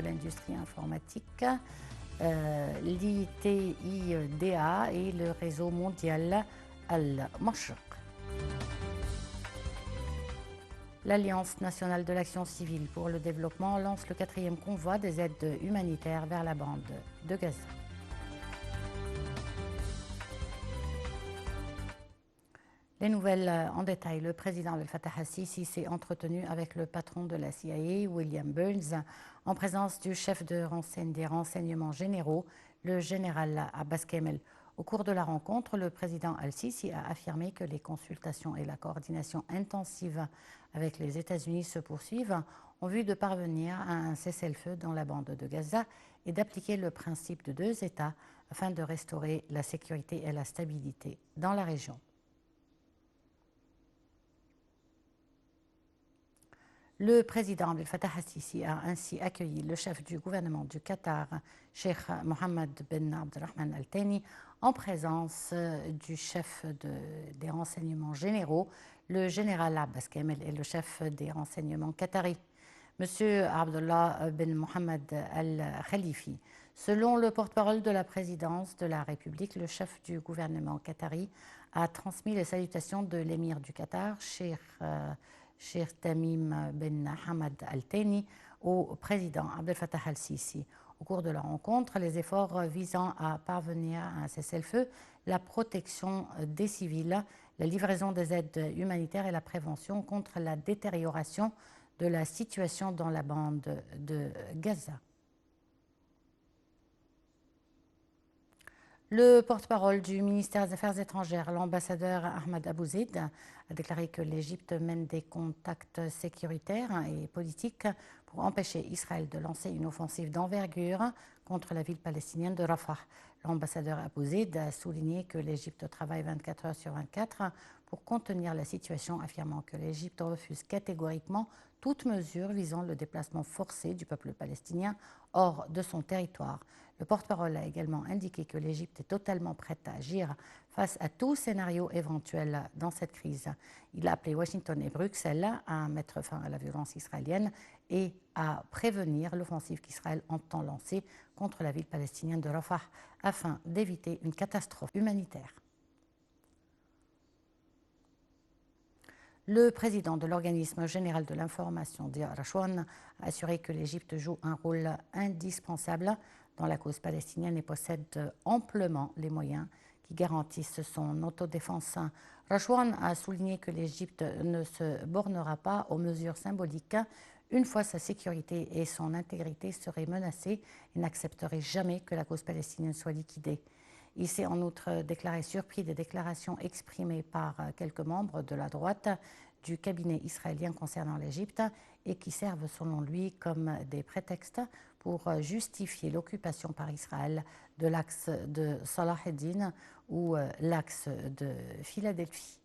l'industrie informatique, l'ITIDA et le réseau mondial Al-Mashriq. L'Alliance nationale de l'action civile pour le développement lance le 4e convoi des aides humanitaires vers la bande de Gaza. Les nouvelles en détail. Le président Abdel Fattah al-Sisi s'est entretenu avec le patron de la CIA, William Burns, en présence du chef des renseignements généraux, le général Abbas Kamel. Au cours de la rencontre, le président al-Sisi a affirmé que les consultations et la coordination intensive avec les États-Unis se poursuivent en vue de parvenir à un cessez-le-feu dans la bande de Gaza et d'appliquer le principe de 2 États afin de restaurer la sécurité et la stabilité dans la région. Le président Abdel Fattah al-Sisi a ainsi accueilli le chef du gouvernement du Qatar, Cheikh Mohammed bin Abdelrahman Al Thani, en présence du chef des renseignements généraux, le général Abbas Kamel, et le chef des renseignements qatari, M. Abdullah bin Mohammed Al-Khalifi. Selon le porte-parole de la présidence de la République, le chef du gouvernement qatari a transmis les salutations de l'émir du Qatar, Cheikh Tamim bin Hamad Al Thani, au président Abdel Fattah al-Sisi. Au cours de la rencontre, les efforts visant à parvenir à un cessez-le-feu, la protection des civils, la livraison des aides humanitaires et la prévention contre la détérioration de la situation dans la bande de Gaza. Le porte-parole du ministère des Affaires étrangères, l'ambassadeur Ahmed Abouzeid, a déclaré que l'Égypte mène des contacts sécuritaires et politiques pour empêcher Israël de lancer une offensive d'envergure contre la ville palestinienne de Rafah. L'ambassadeur Abouzeid a souligné que l'Égypte travaille 24 heures sur 24 pour contenir la situation, affirmant que l'Égypte refuse catégoriquement toute mesure visant le déplacement forcé du peuple palestinien hors de son territoire. Le porte-parole a également indiqué que l'Égypte est totalement prête à agir face à tout scénario éventuel dans cette crise. Il a appelé Washington et Bruxelles à mettre fin à la violence israélienne et à prévenir l'offensive qu'Israël entend lancer contre la ville palestinienne de Rafah afin d'éviter une catastrophe humanitaire. Le président de l'Organisme général de l'information, Dia Rachouane, a assuré que l'Égypte joue un rôle indispensable dans la cause palestinienne et possède amplement les moyens qui garantissent son autodéfense. Rachouane a souligné que l'Égypte ne se bornera pas aux mesures symboliques une fois sa sécurité et son intégrité seraient menacées et n'accepterait jamais que la cause palestinienne soit liquidée. Il s'est en outre déclaré surpris des déclarations exprimées par quelques membres de la droite du cabinet israélien concernant l'Égypte et qui servent selon lui comme des prétextes pour justifier l'occupation par Israël de l'axe de Salah ad-Din ou l'axe de Philadelphie.